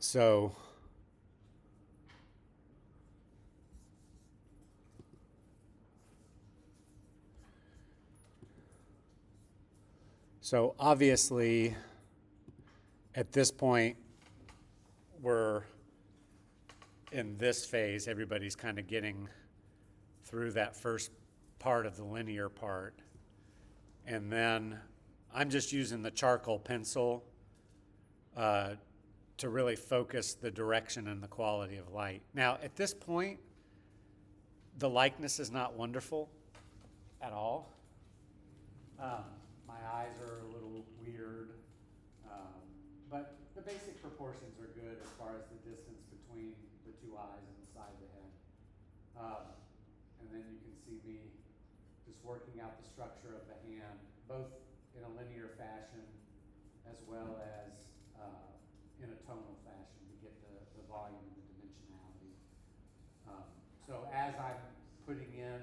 So, so obviously, at this point, we're in this phase. Everybody's kind of getting through that first part of the linear part. And then I'm just using the charcoal pencil uh, to really focus the direction and the quality of light. Now, at this point, the likeness is not wonderful at all. Um, my eyes are a little weird, um, but the basic proportions are good as far as the distance between the two eyes and the side of the head. Um, and then you can see me just working out the structure of the hand, both in a linear fashion as well as in a tonal fashion to get the volume and the dimensionality. So as I'm putting in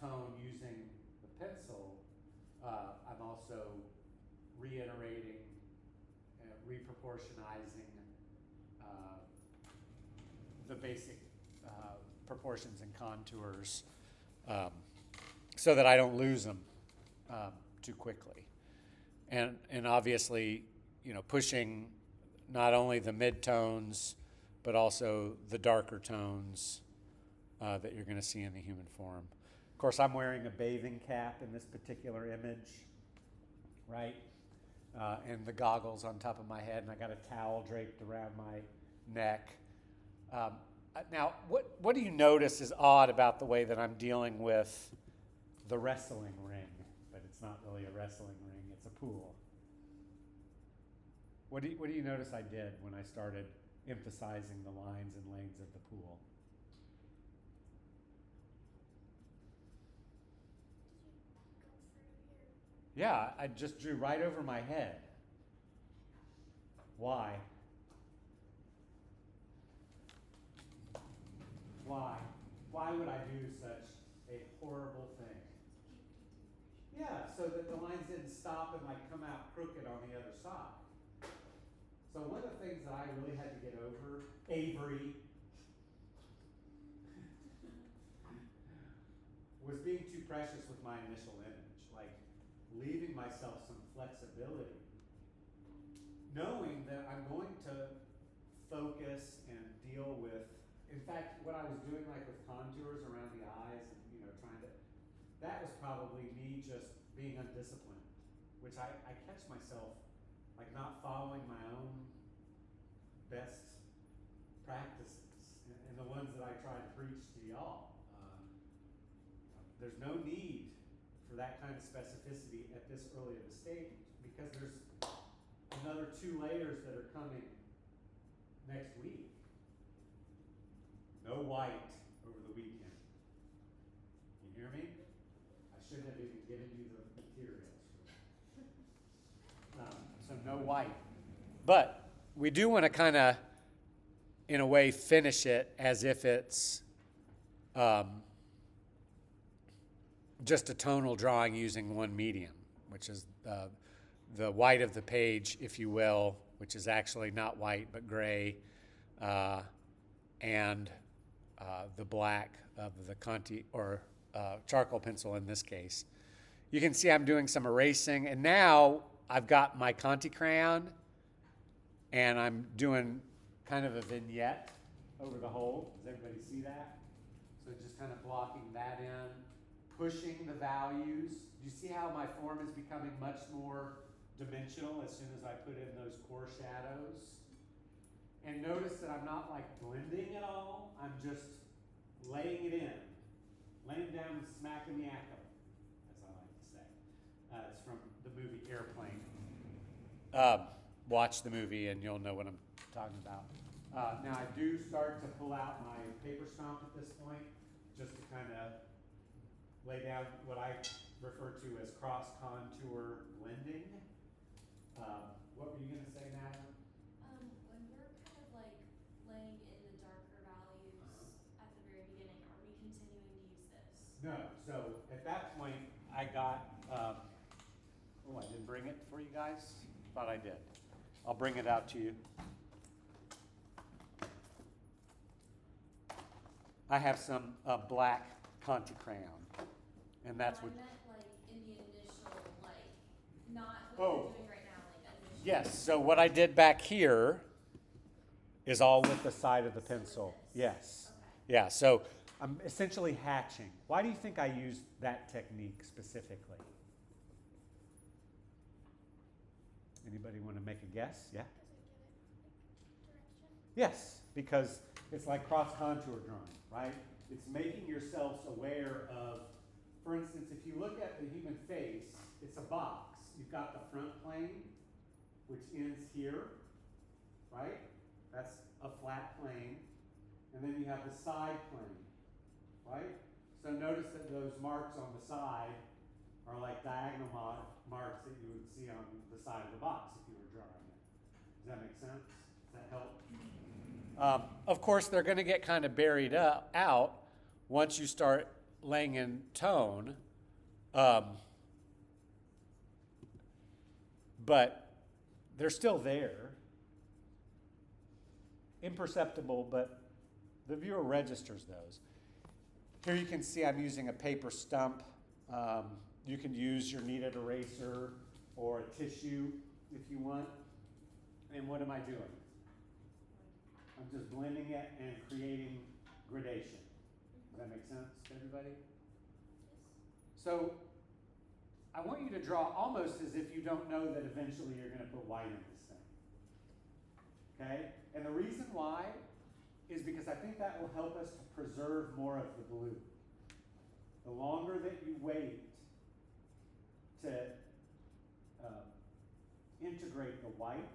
tone using the pencil, I'm also reiterating, reproportionizing uh, the basic proportions and contours um, so that I don't lose them too quickly. And obviously, pushing not only the midtones, but also the darker tones that you're going to see in the human form. Of course, I'm wearing a bathing cap in this particular image, right? And the goggles on top of my head, and I got a towel draped around my neck. Now, what do you notice is odd about the way that I'm dealing with the wrestling ring? But it's not really a wrestling ring, it's a pool. What do you notice I did when I started emphasizing the lines and lanes of the pool? Yeah, I just drew right over my head. Why? Why? Why would I do such a horrible thing? Yeah, so that the lines didn't stop and like come out crooked on the other side. So one of the things that I really had to get over, Avery, was being too precious with my initial image, like leaving myself some flexibility, knowing that I'm going to focus and deal with. In fact, what I was doing, like with contours around the eyes, and trying to, that was probably me just being undisciplined, which I catch myself like not following my own best practices and the ones that I try to preach to y'all. There's no need for that kind of specificity at this early of a stage because there's another 2 layers that are coming next week. No white over the weekend. You hear me? I shouldn't have even given you the materials for that. So no white. But we do want to kind of, in a way, finish it as if it's just a tonal drawing using one medium, which is the white of the page, if you will, which is actually not white but gray, and the black of the Conti or charcoal pencil in this case. You can see I'm doing some erasing, and now I've got my Conti crayon, and I'm doing kind of a vignette over the whole. Does everybody see that? So just kind of blocking that in, pushing the values. Do you see how my form is becoming much more dimensional as soon as I put in those core shadows? And notice that I'm not like blending at all. I'm just laying it in, laying down and smacking the echo, as I like to say. It's from the movie Airplane. Watch the movie and you'll know what I'm talking about. Now I do start to pull out my paper stomp at this point, just to kind of lay down what I refer to as cross contour blending. What were you going to say, Madeline? When we're kind of like laying in the darker values at the very beginning, are we continuing to use this? No. So at that point, I got. Oh, I didn't bring it for you guys. Thought I did. I'll bring it out to you. I have some black Conti crayon, and that's what. I meant like in the initial, like, not what Oh. you're doing right now, like initial. Yes, so what I did back here is all with the side of the pencil. Yes. Okay. Yeah, so I'm essentially hatching. Why do you think I used that technique specifically? Anybody want to make a guess? Yeah? Yes, because it's like cross contour drawing, right? It's making yourselves aware of, for instance, if you look at the human face, it's a box. You've got the front plane, which ends here, right? That's a flat plane. And then you have the side plane, right? So notice that those marks on the side are like diagonal marks that you would see on the side of the box if you were drawing it. Does that make sense? Does that help? Of course, they're going to get kind of buried out once you start laying in tone. But they're still there. Imperceptible, but the viewer registers those. Here you can see I'm using a paper stump. You can use your kneaded eraser or a tissue if you want. And what am I doing? I'm just blending it and creating gradation. Does that make sense to everybody? So I want you to draw almost as if you don't know that eventually you're going to put white in this thing. Okay? And the reason why is because I think that will help us to preserve more of the blue. The longer that you wait to integrate the white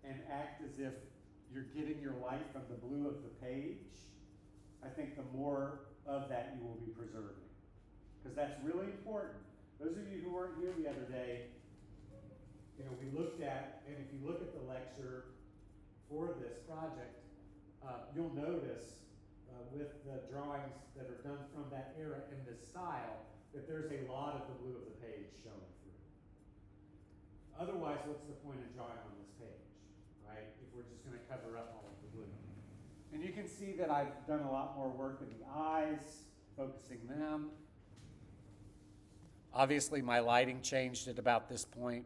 and act as if you're getting your light from the blue of the page, I think the more of that you will be preserving. Because that's really important. Those of you who weren't here the other day, we looked at, and if you look at the lecture for this project, you'll notice with the drawings that are done from that era in this style, that there's a lot of the blue of the page showing through. Otherwise, what's the point of drawing on this page, right? If we're just going to cover up all of the blue. And you can see that I've done a lot more work in the eyes, focusing them. Obviously, my lighting changed at about this point.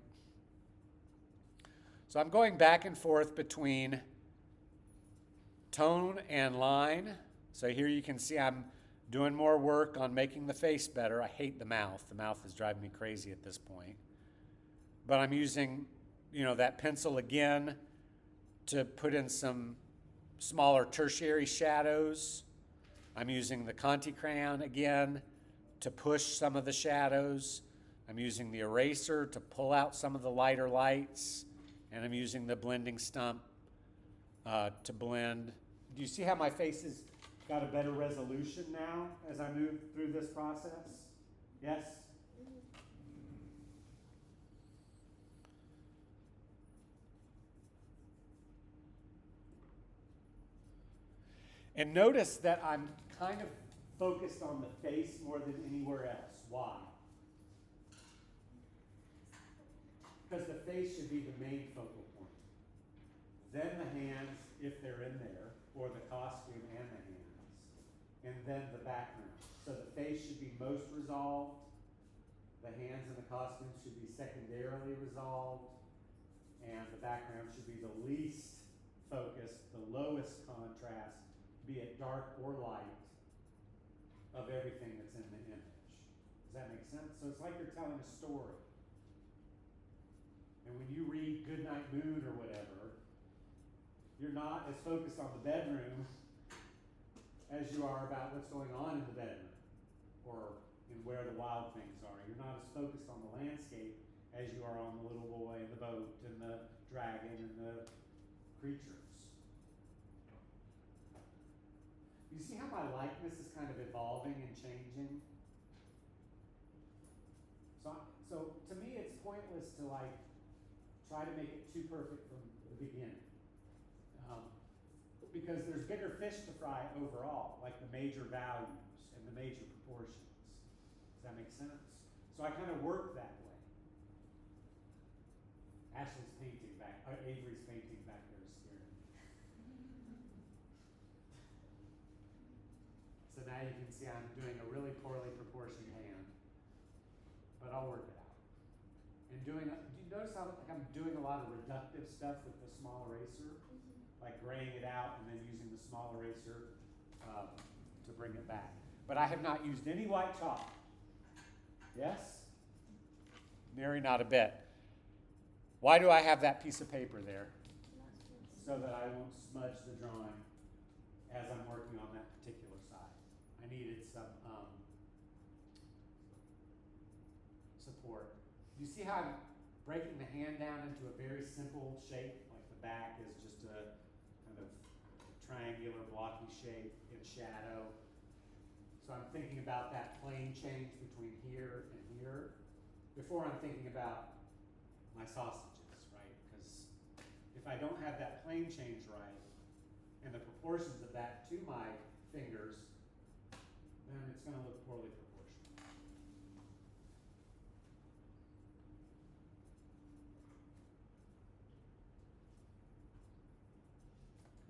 So I'm going back and forth between tone and line. So here you can see I'm doing more work on making the face better. I hate the mouth. The mouth is driving me crazy at this point. But I'm using, that pencil again to put in some smaller tertiary shadows. I'm using the Conti crayon again to push some of the shadows. I'm using the eraser to pull out some of the lighter lights. And I'm using the blending stump to blend. Do you see how my face has got a better resolution now as I move through this process? Yes? And notice that I'm kind of focused on the face more than anywhere else. Why? Because the face should be the main focal point. Then the hands, if they're in there, or the costume and the hands, and then the background. So the face should be most resolved. The hands and the costume should be secondarily resolved. And the background should be the least focused, the lowest contrast, be it dark or light, of everything that's in the image. Does that make sense? So it's like you're telling a story. And when you read Goodnight Moon or whatever, you're not as focused on the bedroom as you are about what's going on in the bedroom or in where the wild things are. You're not as focused on the landscape as you are on the little boy and the boat and the dragon and the creatures. You see how my likeness is kind of evolving and changing? So to me, it's pointless to try to make it too perfect from the beginning. Because there's bigger fish to fry overall, like the major values and the major proportions. Does that make sense? So I kind of work that way. Ashley's painting back, Avery's painting back there is scaring me. So now you can see I'm doing a really poorly proportioned hand, but I'll work it out. And do you notice how like I'm doing a lot of reductive stuff with the small eraser? Like graying it out and then using the small eraser to bring it back. But I have not used any white chalk. Yes? Nary not a bit. Why do I have that piece of paper there? So that I won't smudge the drawing as I'm working on that particular side. I needed some support. You see how I'm breaking the hand down into a very simple shape? Like the back is just a kind of triangular blocky shape in shadow. So I'm thinking about that plane change between here and here before I'm thinking about my sausages, right? Because if I don't have that plane change right and the proportions of that to my fingers, then it's going to look poorly proportioned.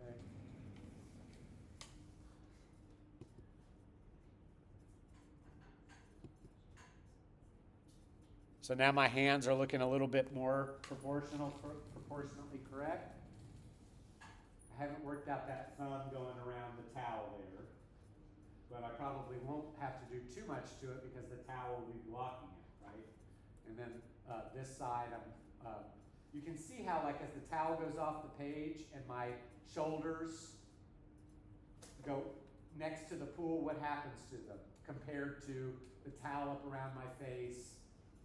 Okay. So now my hands are looking a little bit more proportionately correct. I haven't worked out that thumb going around the towel there, but I probably won't have to do too much to it because the towel will be blocking it, right? And then this side, you can see how like as the towel goes off the page and my shoulders go next to the pool, what happens to them compared to the towel up around my face,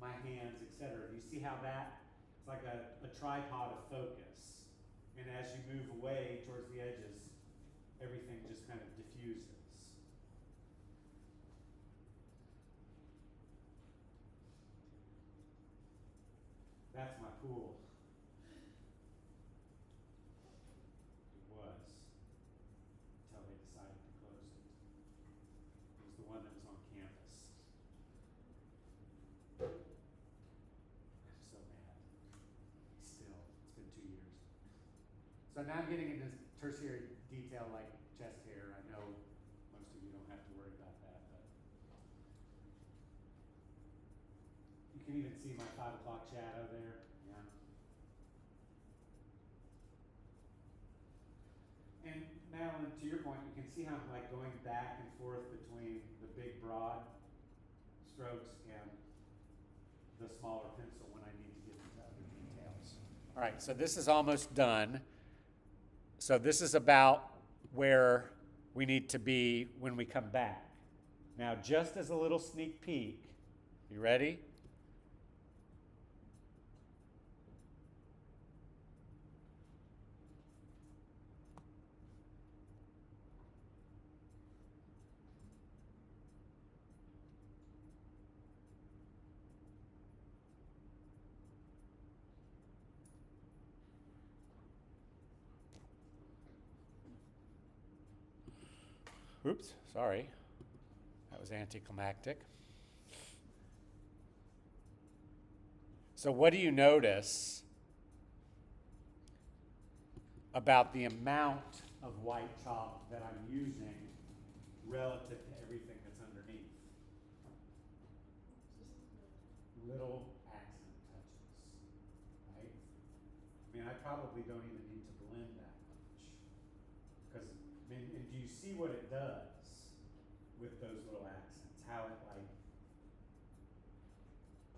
my hands, etc. You see how that, it's like a tripod of focus. And as you move away towards the edges, everything just kind of diffuses. That's my pool. It was, until they decided to close it. It was the one that was on campus. I'm so mad. Still, it's been 2 years. So now I'm getting into tertiary detail like chest hair. I know most of you don't have to worry about that, but you can even see my 5 o'clock shadow there. Yeah. And Madeline, to your point, you can see how I'm like going back and forth between the big broad strokes and the smaller pencil when I need to get into other details. All right, so this is almost done. So this is about where we need to be when we come back. Now, just as a little sneak peek, you ready? Oops, sorry. That was anticlimactic. So what do you notice about the amount of white chalk that I'm using relative to everything that's underneath? Little accent touches, right? I mean, I probably don't even need to blend that much. Because, I mean, and do you see what it does with those little accents? How it like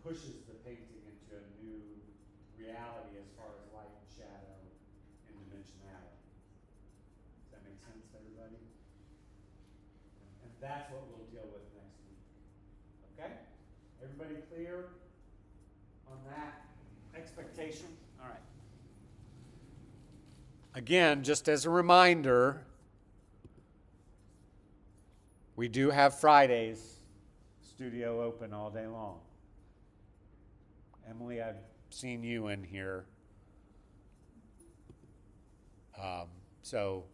pushes the painting into a new reality as far as light and shadow and dimensionality. Does that make sense to everybody? And that's what we'll deal with next week. Okay? Everybody clear on that expectation? All right. Again, just as a reminder, we do have Fridays studio open all day long. Emily, I've seen you in here. So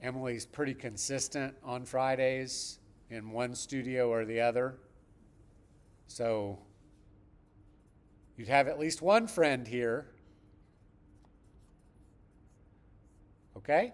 Emily's pretty consistent on Fridays in one studio or the other. So You'd have at least one friend here. Okay?